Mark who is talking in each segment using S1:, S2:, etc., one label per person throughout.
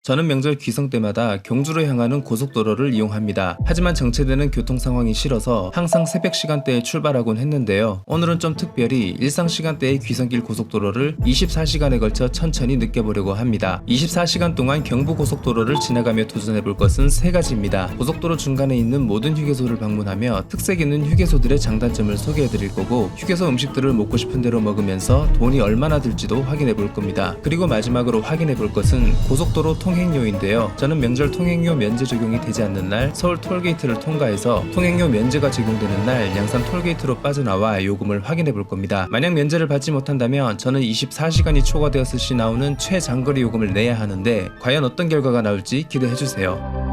S1: 저는 명절 귀성 때마다 경주로 향하는 고속도로를 이용합니다. 하지만 정체되는 교통 상황이 싫어서 항상 새벽 시간대에 출발하곤 했는데요. 오늘은 좀 특별히 일상 시간대의 귀성길 고속도로를 24시간에 걸쳐 천천히 느껴보려고 합니다. 24시간 동안 경부고속도로를 지나가며 도전해볼 것은 3가지입니다. 고속도로 중간에 있는 모든 휴게소를 방문하며 특색 있는 휴게소들의 장단점을 소개해드릴 거고, 휴게소 음식들을 먹고 싶은 대로 먹으면서 돈이 얼마나 들지도 확인해볼 겁니다. 그리고 마지막으로 확인해볼 것은 고속도로 통행료인데요. 저는 명절 통행료 면제 적용이 되지 않는 날 서울 톨게이트를 통과해서 통행료 면제가 적용되는 날 양산 톨게이트로 빠져나와 요금을 확인해볼 겁니다. 만약 면제를 받지 못한다면 저는 24시간이 초과되었을 시 나오는 최장거리 요금을 내야 하는데, 과연 어떤 결과가 나올지 기대해주세요.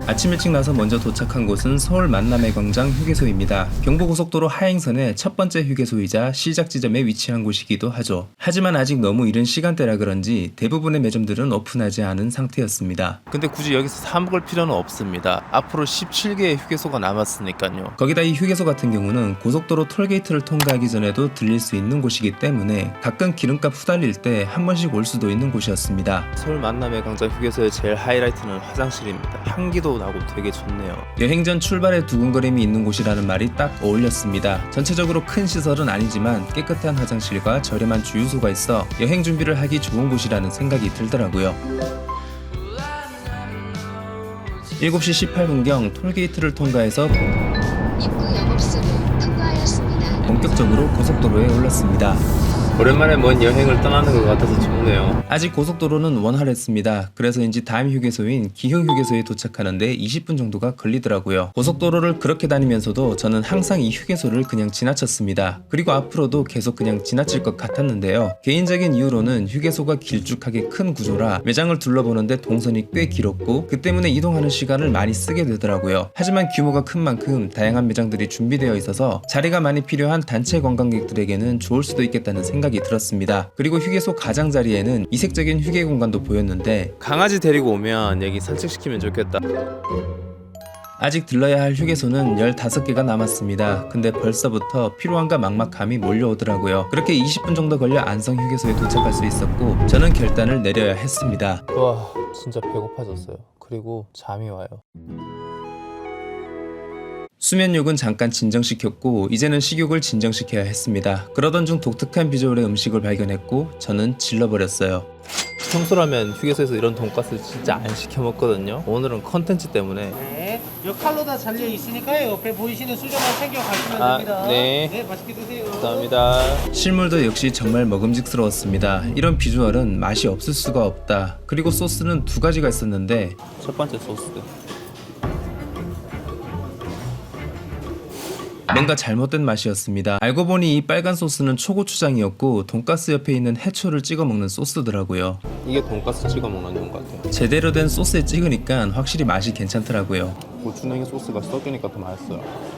S1: 아침 일찍 나서 먼저 도착한 곳은 서울 만남의 광장 휴게소입니다. 경부고속도로 하행선의 첫 번째 휴게소이자 시작 지점에 위치한 곳이기도 하죠. 하지만 아직 너무 이른 시간대라 그런지 대부분의 매점들은 오픈하지 않은 상태였습니다.
S2: 근데 굳이 여기서 사 먹을 필요는 없습니다. 앞으로 17개의 휴게소가 남았으니까요.
S1: 거기다 이 휴게소 같은 경우는 고속도로 톨게이트를 통과하기 전에도 들릴 수 있는 곳이기 때문에 가끔 기름값 후달릴 때 한 번씩 올 수도 있는 곳이었습니다.
S2: 서울 만남의 광장 휴게소의 제일 하이라이트는 화장실입니다. 향기도 나고 되게 좋네요.
S1: 여행 전 출발에 두근거림이 있는 곳이라는 말이 딱 어울렸습니다. 전체적으로 큰 시설은 아니지만 깨끗한 화장실과 저렴한 주유소가 있어 여행 준비를 하기 좋은 곳이라는 생각이 들더라고요. 7시 18분경 톨게이트를 통과해서
S3: 입구 영업소를 통과하였습니다.
S1: 본격적으로 고속도로에 올랐습니다.
S2: 오랜만에 먼 여행을 떠나는 것 같아서 좋네요.
S1: 아직 고속도로는 원활했습니다. 그래서인지 다음 휴게소인 기흥 휴게소에 도착하는데 20분 정도가 걸리더라고요. 고속도로를 그렇게 다니면서도 저는 항상 이 휴게소를 그냥 지나쳤습니다. 그리고 앞으로도 계속 그냥 지나칠 것 같았는데요. 개인적인 이유로는 휴게소가 길쭉하게 큰 구조라 매장을 둘러보는데 동선이 꽤 길었고, 그 때문에 이동하는 시간을 많이 쓰게 되더라고요. 하지만 규모가 큰 만큼 다양한 매장들이 준비되어 있어서 자리가 많이 필요한 단체 관광객들에게는 좋을 수도 있겠다는 생각이 들었습니다. 그리고 휴게소 가장자리에는 이색적인 휴게 공간도 보였는데,
S2: 강아지 데리고 오면 여기 산책시키면 좋겠다.
S1: 아직 들러야 할 휴게소는 15개가 남았습니다. 근데 벌써부터 피로함과 막막함이 몰려오더라고요. 그렇게 20분 정도 걸려 안성 휴게소에 도착할 수 있었고, 저는 결단을 내려야 했습니다.
S2: 와, 진짜 배고파졌어요. 그리고 잠이 와요.
S1: 수면욕은 잠깐 진정시켰고 이제는 식욕을 진정시켜야 했습니다. 그러던 중 독특한 비주얼의 음식을 발견했고 저는 질러버렸어요.
S2: 평소라면 휴게소에서 이런 돈가스 진짜 안 시켜 먹거든요. 오늘은 컨텐츠 때문에.
S4: 네, 요 칼로 다 잘려 있으니까요. 옆에 보이시는 수저만 챙겨 가시면 됩니다.
S2: 네.
S4: 네, 맛있게 드세요.
S2: 감사합니다.
S1: 실물도 역시 정말 먹음직스러웠습니다. 이런 비주얼은 맛이 없을 수가 없다. 그리고 소스는 2가지가 있었는데,
S2: 첫 번째 소스.
S1: 뭔가 잘못된 맛이었습니다. 알고 보니 이 빨간 소스는 초고추장이었고 돈가스 옆에 있는 해초를 찍어 먹는 소스더라고요.
S2: 이게 돈가스 찍어 먹는 건 것 같아요.
S1: 제대로 된 소스에 찍으니까 확실히 맛이 괜찮더라고요.
S2: 고추냉이 소스가 섞이니까 더 맛있어요.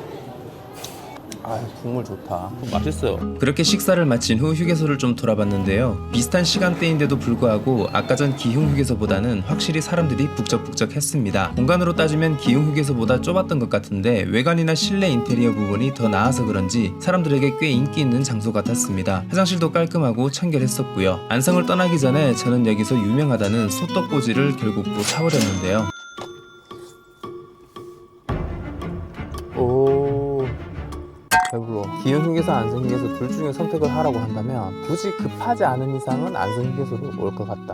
S2: 아, 국물 좋다. 맛있어요.
S1: 그렇게 식사를 마친 후 휴게소를 좀 돌아봤는데요. 비슷한 시간대인데도 불구하고 아까 전 기흥 휴게소보다는 확실히 사람들이 북적북적했습니다. 공간으로 따지면 기흥 휴게소보다 좁았던 것 같은데 외관이나 실내 인테리어 부분이 더 나아서 그런지 사람들에게 꽤 인기 있는 장소 같았습니다. 화장실도 깔끔하고 청결했었고요. 안성을 떠나기 전에 저는 여기서 유명하다는 소떡꼬지를 결국 또 사버렸는데요.
S2: 오, 배불러. 기흥 휴게소, 안성 휴게소 둘 중에 선택을 하라고 한다면 굳이 급하지 않은 이상은 안성 휴게소로 올 것 같다.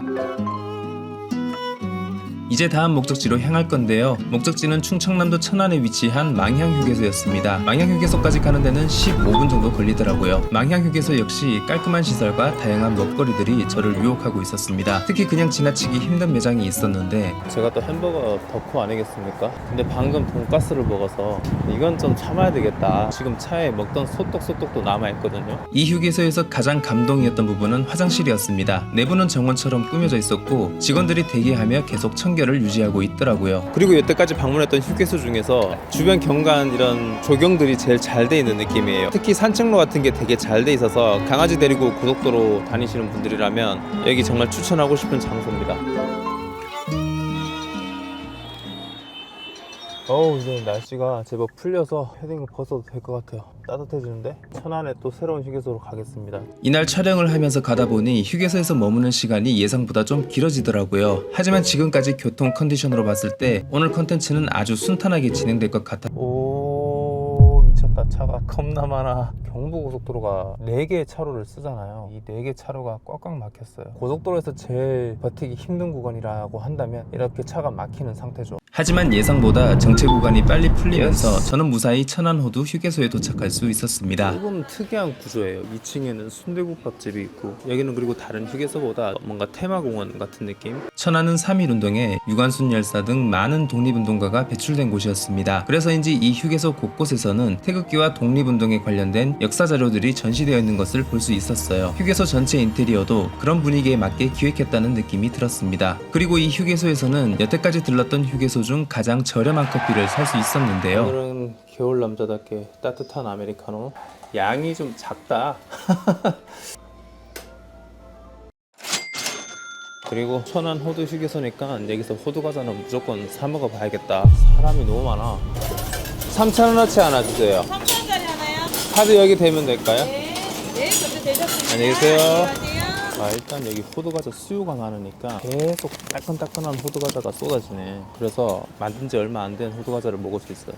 S1: 이제 다음 목적지로 향할 건데요. 목적지는 충청남도 천안에 위치한 망향휴게소였습니다. 망향휴게소까지 가는 데는 15분 정도 걸리더라고요. 망향휴게소 역시 깔끔한 시설과 다양한 먹거리들이 저를 유혹하고 있었습니다. 특히 그냥 지나치기 힘든 매장이 있었는데,
S2: 제가 또 햄버거 덕후 아니겠습니까? 근데 방금 돈가스를 먹어서 이건 좀 참아야 되겠다. 지금 차에 먹던 소떡소떡도 남아있거든요.
S1: 이 휴게소에서 가장 감동이었던 부분은 화장실이었습니다. 내부는 정원처럼 꾸며져 있었고 직원들이 대기하며 계속 청결을 유지하고 있더라고요.
S2: 그리고 여태까지 방문했던 휴게소 중에서 주변 경관 이런 조경들이 제일 잘 돼 있는 느낌이에요. 특히 산책로 같은 게 되게 잘 돼 있어서 강아지 데리고 고속도로 다니시는 분들이라면 여기 정말 추천하고 싶은 장소입니다. 어우, 이제 날씨가 제법 풀려서 헤딩을 벗어도 될 것 같아요. 따뜻해지는데 천안에 또 새로운 휴게소로 가겠습니다.
S1: 이날 촬영을 하면서 가다 보니 휴게소에서 머무는 시간이 예상보다 좀 길어지더라고요. 하지만 지금까지 교통 컨디션으로 봤을 때 오늘 컨텐츠는 아주 순탄하게 진행될 것 같아.
S2: 오, 미쳤다. 차가 겁나 많아. 경부고속도로가 4개의 차로를 쓰잖아요. 이 4개 차로가 꽉꽉 막혔어요. 고속도로에서 제일 버티기 힘든 구간이라고 한다면 이렇게 차가 막히는 상태죠.
S1: 하지만 예상보다 정체 구간이 빨리 풀리면서 저는 무사히 천안호두 휴게소에 도착할 수 있었습니다.
S2: 조금 특이한 구조예요. 2층에는 순대국밥집이 있고 여기는 그리고 다른 휴게소보다 뭔가 테마공원 같은 느낌?
S1: 천안은 3.1운동에 유관순 열사 등 많은 독립운동가가 배출된 곳이었습니다. 그래서인지 이 휴게소 곳곳에서는 태극기와 독립운동에 관련된 역사 자료들이 전시되어 있는 것을 볼 수 있었어요. 휴게소 전체 인테리어도 그런 분위기에 맞게 기획했다는 느낌이 들었습니다. 그리고 이 휴게소에서는 여태까지 들렀던 휴게소 중 가장 저렴한 커피를 살 수 있었는데요.
S2: 오늘은 겨울 남자답게 따뜻한 아메리카노. 양이 좀 작다. 그리고 천안 호두 휴게소니까 여기서 호두 과자는 무조건 사 먹어봐야겠다. 사람이 너무 많아. 3,000원어치 하나 주세요.
S5: 3,000원짜리 하나요?
S2: 카드 여기 대면 될까요?
S5: 네. 네, 그때 되셨습니다.
S2: 안녕히 계세요.
S5: 안녕하세요.
S2: 일단 여기 호두과자 수요가 많으니까 계속 따끈따끈한 호두과자가 쏟아지네. 그래서 만든 지 얼마 안 된 호두과자를 먹을 수 있어요.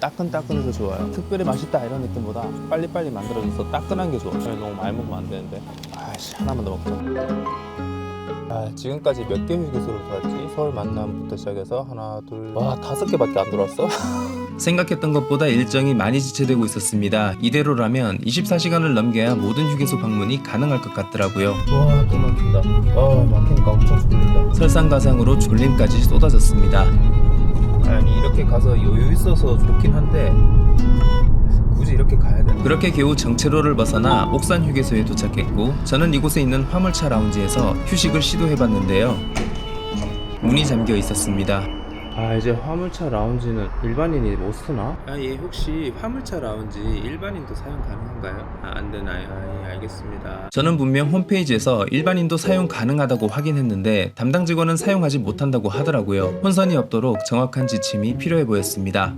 S2: 따끈따끈해서 좋아요. 특별히 맛있다 이런 느낌보다 빨리빨리 만들어져서 따끈한 게 좋아요. 너무 많이 먹으면 안 되는데. 아이씨, 하나만 더 먹자. 지금까지 몇 개 휴게소를 돌았지? 서울 만남부터 시작해서 하나, 둘, 와, 5개밖에 안 돌았어?
S1: 생각했던 것보다 일정이 많이 지체되고 있었습니다. 이대로라면 24시간을 넘겨야 모든 휴게소 방문이 가능할 것 같더라고요.
S2: 와, 또 막힌다. 막히니까 엄청 졸린다.
S1: 설상가상으로 졸림까지 쏟아졌습니다.
S2: 아니, 이렇게 가서 여유 있어서 좋긴 한데 굳이 이렇게 가야 되나?
S1: 그렇게 겨우 정체로를 벗어나 옥산 휴게소에 도착했고 저는 이곳에 있는 화물차 라운지에서 휴식을 시도해봤는데요. 문이 잠겨 있었습니다.
S2: 이제 화물차 라운지는 일반인이 못 쓰나? 예, 혹시 화물차 라운지 일반인도 사용 가능한가요? 안 되나요? 예, 알겠습니다.
S1: 저는 분명 홈페이지에서 일반인도 사용 가능하다고 확인했는데 담당 직원은 사용하지 못한다고 하더라고요. 혼선이 없도록 정확한 지침이 필요해 보였습니다.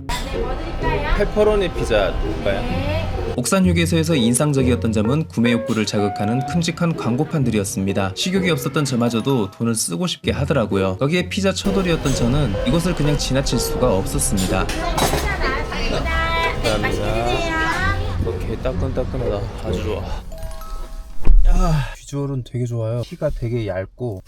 S2: 페퍼로니 피자 볼까요?
S1: 옥산 휴게소에서 인상적이었던 점은 구매 욕구를 자극하는 큼직한 광고판들이었습니다. 식욕이 없었던 저마저도 돈을 쓰고 싶게 하더라고요. 거기에 피자 처돌이었던 저는 이곳을 그냥 지나칠 수가 없었습니다.
S2: 감사합니다. 오케이, 따끈따끈하다. 아주 좋아. 비주얼은 되게 좋아요. 피가 되게 얇고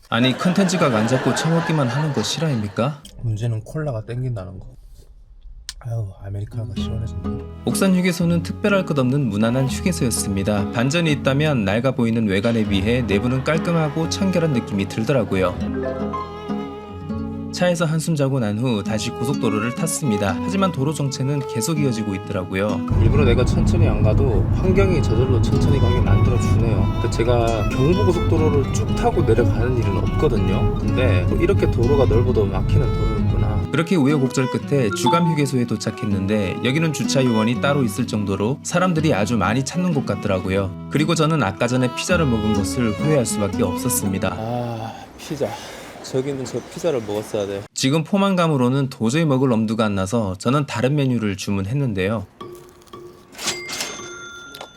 S1: 아니 컨텐츠가 안 잡고 처먹기만 하는 거 실화입니까?
S2: 문제는 콜라가 땡긴다는 거. 아메리카노가 시원해진다.
S1: 옥산 휴게소는 특별할 것 없는 무난한 휴게소였습니다. 반전이 있다면 낡아 보이는 외관에 비해 내부는 깔끔하고 청결한 느낌이 들더라고요. 차에서 한숨 자고 난 후 다시 고속도로를 탔습니다. 하지만 도로 정체는 계속 이어지고 있더라고요.
S2: 일부러 내가 천천히 안 가도 환경이 저절로 천천히 가게 만들어주네요. 제가 경부고속도로를 쭉 타고 내려가는 일은 없거든요. 근데 이렇게 도로가 넓어도 막히는 도로였구나.
S1: 그렇게 우여곡절 끝에 주감 휴게소에 도착했는데 여기는 주차 요원이 따로 있을 정도로 사람들이 아주 많이 찾는 곳 같더라고요. 그리고 저는 아까 전에 피자를 먹은 것을 후회할 수밖에 없었습니다.
S2: 피자. 저기는 저 피자를 먹었어야 돼.
S1: 지금 포만감으로는 도저히 먹을 엄두가 안 나서 저는 다른 메뉴를 주문했는데요.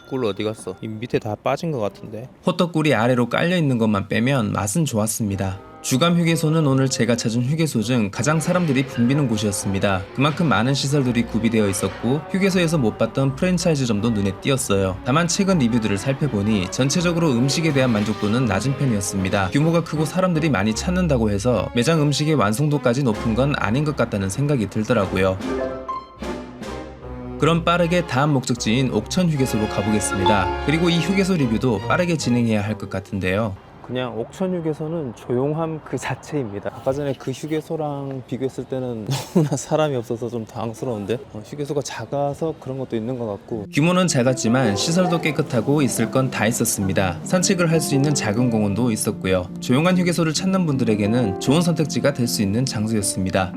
S2: 꿀 어디 갔어? 이 밑에 다 빠진 것 같은데.
S1: 호떡꿀이 아래로 깔려 있는 것만 빼면 맛은 좋았습니다. 주감 휴게소는 오늘 제가 찾은 휴게소 중 가장 사람들이 붐비는 곳이었습니다. 그만큼 많은 시설들이 구비되어 있었고 휴게소에서 못 봤던 프랜차이즈점도 눈에 띄었어요. 다만 최근 리뷰들을 살펴보니 전체적으로 음식에 대한 만족도는 낮은 편이었습니다. 규모가 크고 사람들이 많이 찾는다고 해서 매장 음식의 완성도까지 높은 건 아닌 것 같다는 생각이 들더라고요. 그럼 빠르게 다음 목적지인 옥천 휴게소로 가보겠습니다. 그리고 이 휴게소 리뷰도 빠르게 진행해야 할 것 같은데요.
S2: 그냥 옥천 휴게소는 조용함 그 자체입니다. 아까 전에 그 휴게소랑 비교했을 때는 너무나 사람이 없어서 좀 당황스러운데 휴게소가 작아서 그런 것도 있는 것 같고.
S1: 규모는 작았지만 시설도 깨끗하고 있을 건 다 있었습니다. 산책을 할 수 있는 작은 공원도 있었고요. 조용한 휴게소를 찾는 분들에게는 좋은 선택지가 될 수 있는 장소였습니다.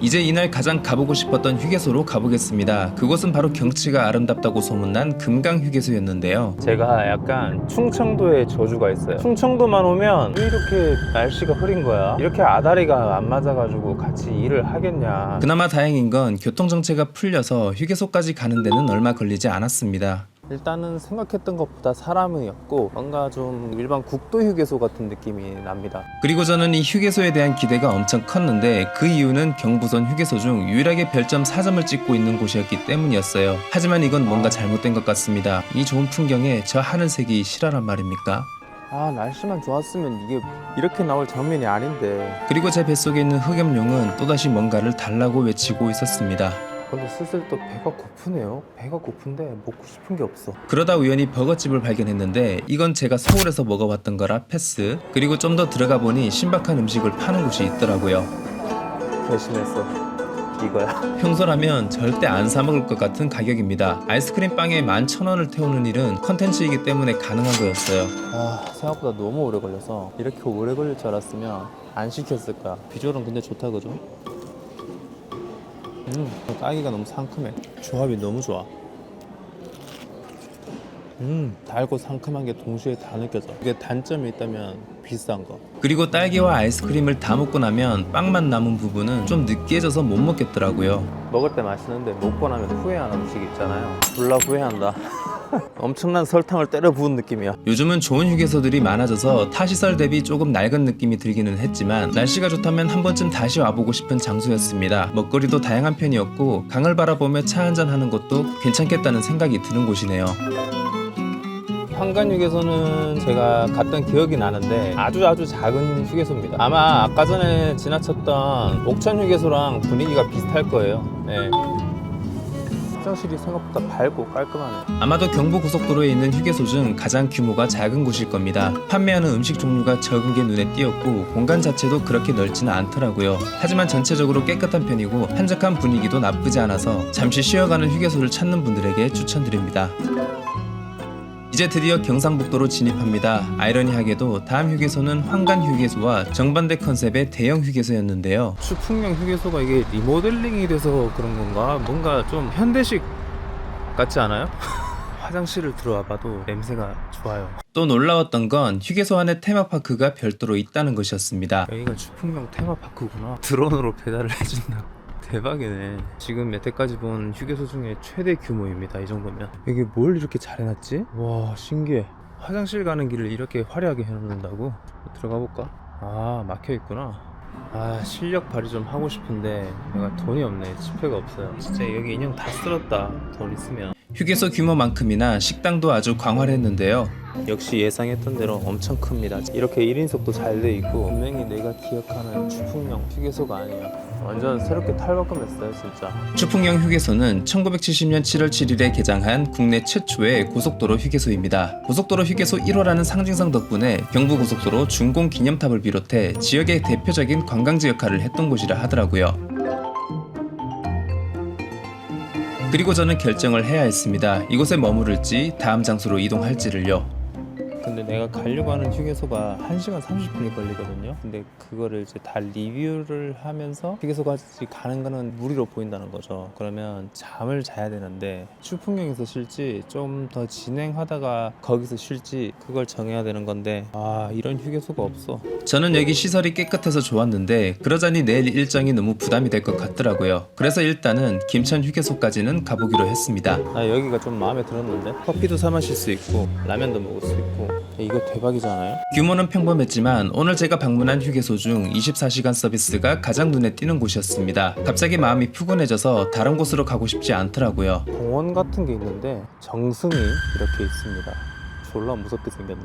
S1: 이제 이날 가장 가보고 싶었던 휴게소로 가보겠습니다. 그곳은 바로 경치가 아름답다고 소문난 금강휴게소였는데요.
S2: 제가 약간 충청도에 저주가 있어요. 충청도만 오면 왜 이렇게 날씨가 흐린 거야? 이렇게 아다리가 안 맞아가지고 같이 일을 하겠냐.
S1: 그나마 다행인 건 교통정체가 풀려서 휴게소까지 가는 데는 얼마 걸리지 않았습니다.
S2: 일단은 생각했던 것보다 사람이 없고 뭔가 좀 일반 국도 휴게소 같은 느낌이 납니다.
S1: 그리고 저는 이 휴게소에 대한 기대가 엄청 컸는데 그 이유는 경부선 휴게소 중 유일하게 별점 4점을 찍고 있는 곳이었기 때문이었어요. 하지만 이건 뭔가 잘못된 것 같습니다. 이 좋은 풍경에 저 하늘색이 실화란 말입니까?
S2: 아, 날씨만 좋았으면 이게 이렇게 나올 장면이 아닌데.
S1: 그리고 제 뱃속에 있는 흑염룡은 또다시 뭔가를 달라고 외치고 있었습니다.
S2: 근데 슬슬 또 배가 고프네요. 배가 고픈데 먹고 싶은 게 없어.
S1: 그러다 우연히 버거집을 발견했는데 이건 제가 서울에서 먹어봤던 거라 패스. 그리고 좀 더 들어가 보니 신박한 음식을 파는 곳이 있더라고요.
S2: 결심했어. 이거야.
S1: 평소라면 절대 안 사 먹을 것 같은 가격입니다. 아이스크림 빵에 11,000원을 태우는 일은 컨텐츠이기 때문에 가능한 거였어요.
S2: 아, 생각보다 너무 오래 걸려서 이렇게 오래 걸릴 줄 알았으면 안 시켰을 거야. 비주얼은 근데 좋다, 그죠? 딸기가 너무 상큼해. 조합이 너무 좋아. 달고 상큼한 게 동시에 다 느껴져. 이게 단점이 있다면 비싼 거.
S1: 그리고 딸기와 아이스크림을 다 먹고 나면 빵만 남은 부분은 좀 느끼해져서 못 먹겠더라고요.
S2: 먹을 때 맛있는데 먹고 나면 후회하는 음식 있잖아요. 졸라 후회한다. 엄청난 설탕을 때려 부은 느낌이야.
S1: 요즘은 좋은 휴게소들이 많아져서 타 시설 대비 조금 낡은 느낌이 들기는 했지만 날씨가 좋다면 한 번쯤 다시 와보고 싶은 장소였습니다. 먹거리도 다양한 편이었고 강을 바라보며 차 한잔 하는 것도 괜찮겠다는 생각이 드는 곳이네요.
S2: 한간휴게소는 제가 갔던 기억이 나는데 아주 작은 휴게소입니다. 아마 아까 전에 지나쳤던 옥천휴게소랑 분위기가 비슷할 거예요. 네. 화장실이 생각보다 밝고 깔끔하네요.
S1: 아마도 경부고속도로에 있는 휴게소 중 가장 규모가 작은 곳일 겁니다. 판매하는 음식 종류가 적은 게 눈에 띄었고 공간 자체도 그렇게 넓지는 않더라고요. 하지만 전체적으로 깨끗한 편이고 한적한 분위기도 나쁘지 않아서 잠시 쉬어가는 휴게소를 찾는 분들에게 추천드립니다. 이제 드디어 경상북도로 진입합니다. 아이러니하게도 다음 휴게소는 황간휴게소와 정반대 컨셉의 대형 휴게소였는데요.
S2: 추풍령 휴게소가 이게 리모델링이 돼서 그런 건가? 뭔가 좀 현대식 같지 않아요? 화장실을 들어와 봐도 냄새가 좋아요.
S1: 또 놀라웠던 건 휴게소 안에 테마파크가 별도로 있다는 것이었습니다.
S2: 여기가 추풍령 테마파크구나. 드론으로 배달을 해준다. 대박이네. 지금 여태까지 본 휴게소 중에 최대 규모입니다. 이 정도면. 여기 뭘 이렇게 잘 해놨지? 와, 신기해. 화장실 가는 길을 이렇게 화려하게 해놓는다고? 들어가 볼까? 아, 막혀있구나. 아, 실력 발휘 좀 하고 싶은데 내가 돈이 없네. 지폐가 없어요. 진짜 여기 인형 다 쓸었다. 돈 있으면.
S1: 휴게소 규모만큼이나 식당도 아주 광활했는데요.
S2: 역시 예상했던 대로 엄청 큽니다. 이렇게 1인석도 잘 돼 있고 분명히 내가 기억하는 추풍령 휴게소가 아니야. 완전 새롭게 탈바꿈했어요, 진짜.
S1: 추풍령 휴게소는 1970년 7월 7일에 개장한 국내 최초의 고속도로 휴게소입니다. 고속도로 휴게소 1호라는 상징성 덕분에 경부고속도로 준공 기념탑을 비롯해 지역의 대표적인 관광지 역할을 했던 곳이라 하더라고요. 그리고 저는 결정을 해야 했습니다. 이곳에 머무를지 다음 장소로 이동할지를요.
S2: 근데 내가 가려고 하는 휴게소가 1시간 30분이 걸리거든요. 근데 그거를 이제 다 리뷰를 하면서 휴게소까지 가는 거는 무리로 보인다는 거죠. 그러면 잠을 자야 되는데 추풍령에서 쉴지 좀 더 진행하다가 거기서 쉴지 그걸 정해야 되는 건데 아, 이런 휴게소가 없어.
S1: 저는 여기 시설이 깨끗해서 좋았는데 그러자니 내일 일정이 너무 부담이 될 것 같더라고요. 그래서 일단은 김천 휴게소까지는 가보기로 했습니다.
S2: 나 여기가 좀 마음에 들었는데 커피도 사 마실 수 있고 라면도 먹을 수 있고 이거 대박이잖아요.
S1: 규모는 평범했지만 오늘 제가 방문한 휴게소 중 24시간 서비스가 가장 눈에 띄는 곳이었습니다. 갑자기 마음이 푸근해져서 다른 곳으로 가고 싶지 않더라고요.
S2: 공원 같은 게 있는데 정승이 이렇게 있습니다. 졸라 무섭게 생겼네.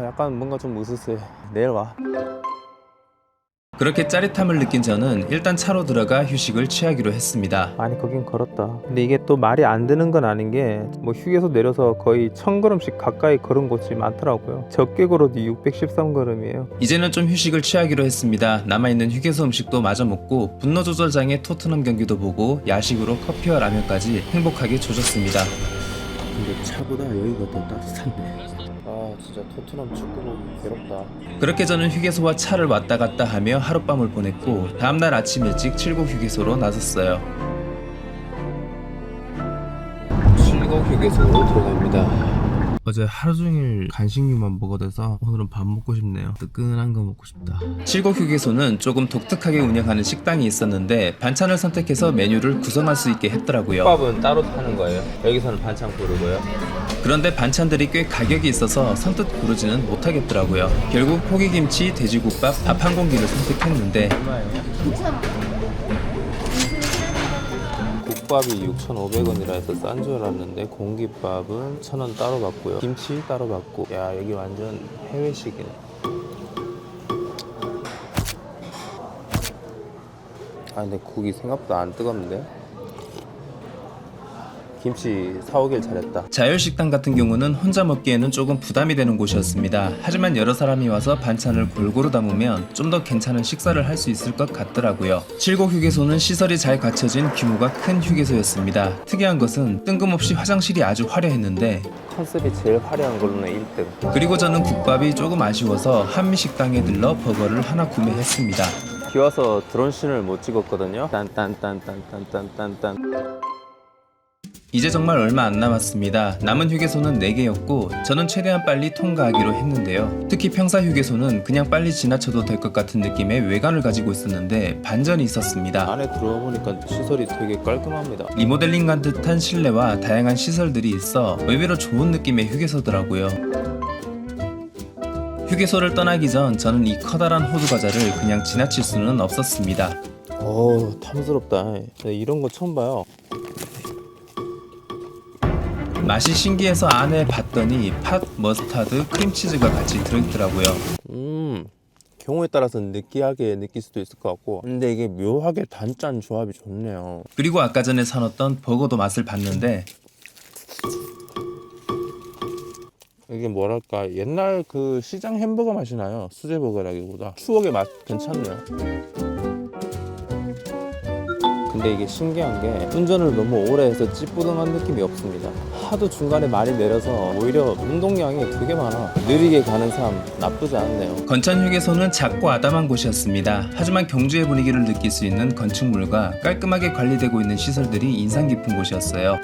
S2: 약간 뭔가 좀 으스스해. 내일 와.
S1: 그렇게 짜릿함을 느낀 저는 일단 차로 들어가 휴식을 취하기로 했습니다.
S2: 아니, 거긴 걸었다. 근데 이게 또 말이 안 되는 건 아닌 게 뭐 휴게소 내려서 거의 1000걸음씩 가까이 걸은 곳이 많더라고요. 적게 걸어도 613걸음이에요.
S1: 이제는 좀 휴식을 취하기로 했습니다. 남아있는 휴게소 음식도 마저 먹고 분노조절장의 토트넘 경기도 보고 야식으로 커피와 라면까지 행복하게 조졌습니다.
S2: 근데 차보다 여기가 더 따뜻한데. 아, 진짜 토트넘 축구 보기 괴롭다.
S1: 그렇게 저는 휴게소와 차를 왔다 갔다 하며 하룻밤을 보냈고 다음날 아침 일찍 칠곡 휴게소로 나섰어요.
S2: 칠곡 휴게소로 들어갑니다.
S1: 어제 하루 종일 간식류만 먹어대서 오늘은 밥 먹고 싶네요. 뜨끈한 거 먹고 싶다. 칠곡 휴게소는 조금 독특하게 운영하는 식당이 있었는데 반찬을 선택해서 메뉴를 구성할 수 있게 했더라고요.
S2: 국밥은 따로 파는 거예요. 여기서는 반찬 고르고요.
S1: 그런데 반찬들이 꽤 가격이 있어서 선뜻 고르지는 못하겠더라고요. 결국 포기김치, 돼지국밥, 밥 한 공기를 선택했는데
S2: 국밥이 6,500원이라 해서 싼 줄 알았는데 공깃밥은 1,000원 따로 받고요. 김치 따로 받고. 야, 여기 완전 해외식이네. 아, 근데 국이 생각보다 안 뜨겁는데? 김치 사오길 잘했다.
S1: 자율식당 같은 경우는 혼자 먹기에는 조금 부담이 되는 곳이었습니다. 하지만 여러 사람이 와서 반찬을 골고루 담으면 좀 더 괜찮은 식사를 할 수 있을 것 같더라고요. 칠곡 휴게소는 시설이 잘 갖춰진 규모가 큰 휴게소였습니다. 특이한 것은 뜬금없이 화장실이 아주 화려했는데
S2: 컨셉이 제일 화려한 걸로는 1등.
S1: 그리고 저는 국밥이 조금 아쉬워서 한미식당에 들러 버거를 하나 구매했습니다.
S2: 비 와서 드론씬을 못 찍었거든요. 딴딴딴딴딴딴딴딴.
S1: 이제 정말 얼마 안 남았습니다. 남은 휴게소는 4개였고 저는 최대한 빨리 통과하기로 했는데요. 특히 평사 휴게소는 그냥 빨리 지나쳐도 될 것 같은 느낌의 외관을 가지고 있었는데 반전이 있었습니다.
S2: 안에 들어와 보니까 시설이 되게 깔끔합니다.
S1: 리모델링한 듯한 실내와 다양한 시설들이 있어 의외로 좋은 느낌의 휴게소더라고요. 휴게소를 떠나기 전 저는 이 커다란 호두 과자를 그냥 지나칠 수는 없었습니다.
S2: 어우, 탐스럽다. 이런 거 처음 봐요.
S1: 맛이 신기해서 안에 봤더니 팥, 머스타드, 크림치즈가 같이 들어있더라고요.
S2: 경우에 따라서는 느끼하게 느낄 수도 있을 것 같고, 근데 이게 묘하게 단짠 조합이 좋네요.
S1: 그리고 아까 전에 사놓던 버거도 맛을 봤는데
S2: 이게 뭐랄까, 옛날 그 시장 햄버거 맛이 나요. 수제버거라기보다 추억의 맛 괜찮네요. 근데 이게 신기한 게 운전을 너무 오래 해서 찌뿌둥한 느낌이 없습니다. 하도 중간에 많이 내려서 오히려 운동량이 되게 많아. 느리게 가는 삶 나쁘지 않네요.
S1: 건천 휴게소는 작고 아담한 곳이었습니다. 하지만 경주의 분위기를 느낄 수 있는 건축물과 깔끔하게 관리되고 있는 시설들이 인상 깊은 곳이었어요.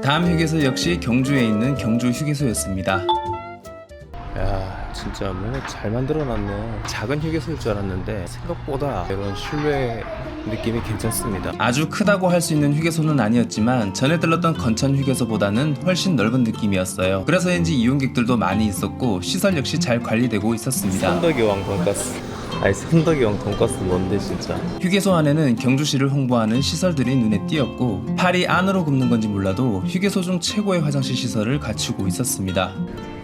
S1: 다음 휴게소 역시 경주에 있는 경주 휴게소였습니다.
S2: 야, 진짜 뭔가 잘 만들어놨네. 작은 휴게소일 줄 알았는데 생각보다 이런 실내 느낌이 괜찮습니다.
S1: 아주 크다고 할 수 있는 휴게소는 아니었지만 전에 들렀던 건천 휴게소보다는 훨씬 넓은 느낌이었어요. 그래서인지 이용객들도 많이 있었고 시설 역시 잘 관리되고 있었습니다.
S2: 선덕이왕 돈가스. 아니, 선덕이왕 돈가스 뭔데 진짜.
S1: 휴게소 안에는 경주시를 홍보하는 시설들이 눈에 띄었고 팔이 안으로 굽는 건지 몰라도 휴게소 중 최고의 화장실 시설을 갖추고 있었습니다.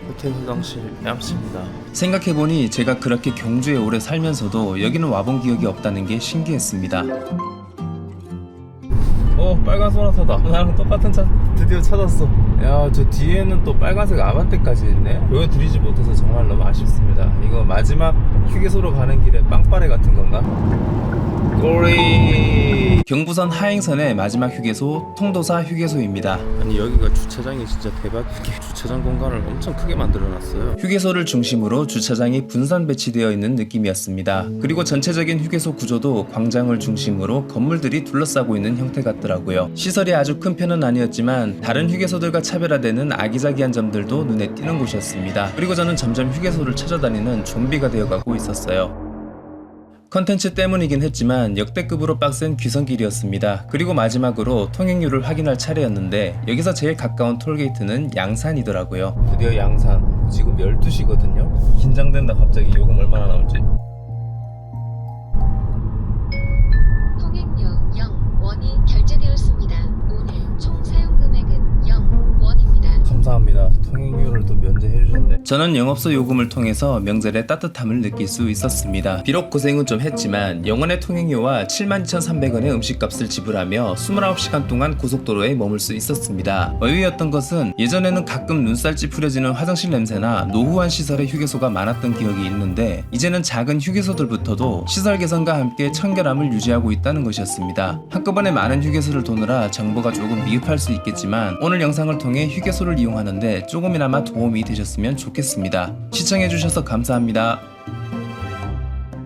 S2: 호텔 화장실 얌습니다.
S1: 생각해보니 제가 그렇게 경주에 오래 살면서도 여기는 와본 기억이 없다는 게 신기했습니다.
S2: 빨간 소나타다. 나랑 똑같은 차 드디어 찾았어. 야, 저 뒤에는 또 빨간색 아반떼까지 있네. 보여드리지 못해서 정말 너무 아쉽습니다. 이거 마지막 휴게소로 가는 길에 빵빠레 같은 건가? 꼬리.
S1: 경부선 하행선의 마지막 휴게소 통도사 휴게소입니다.
S2: 아니, 여기가 주차장이 진짜 대박이게 주차장 공간을 엄청 크게 만들어놨어요.
S1: 휴게소를 중심으로 주차장이 분산 배치되어 있는 느낌이었습니다. 그리고 전체적인 휴게소 구조도 광장을 중심으로 건물들이 둘러싸고 있는 형태 같더라고요. 시설이 아주 큰 편은 아니었지만 다른 휴게소들과 차별화되는 아기자기한 점들도 눈에 띄는 곳이었습니다. 그리고 저는 점점 휴게소를 찾아다니는 좀비가 되어가고 있었어요. 컨텐츠 때문이긴 했지만 역대급으로 빡센 귀성길이었습니다. 그리고 마지막으로 통행료를 확인할 차례였는데 여기서 제일 가까운 톨게이트는 양산이더라고요.
S2: 드디어 양산. 지금 12시거든요. 긴장된다. 갑자기 요금 얼마나 나올지.
S3: 통행료 0원이 결제되었습니다. 오늘 총 사용 금액은 0원입니다.
S2: 감사합니다. 감사합니다. 통행료를 또 면제해 주셨네.
S1: 저는 영업소 요금을 통해서 명절의 따뜻함을 느낄 수 있었습니다. 비록 고생은 좀 했지만 영원의 통행료와 72,300원의 음식값을 지불하며 29시간 동안 고속도로에 머물 수 있었습니다. 의외였던 것은 예전에는 가끔 눈살 찌푸려지는 화장실 냄새나 노후한 시설의 휴게소가 많았던 기억이 있는데 이제는 작은 휴게소들부터도 시설 개선과 함께 청결함을 유지하고 있다는 것이었습니다. 한꺼번에 많은 휴게소를 도느라 정보가 조금 미흡할 수 있겠지만 오늘 영상을 통해 휴게소를 이용하는데 조금이나마 도움이 되셨으면 좋겠습니다. 시청해주셔서 감사합니다.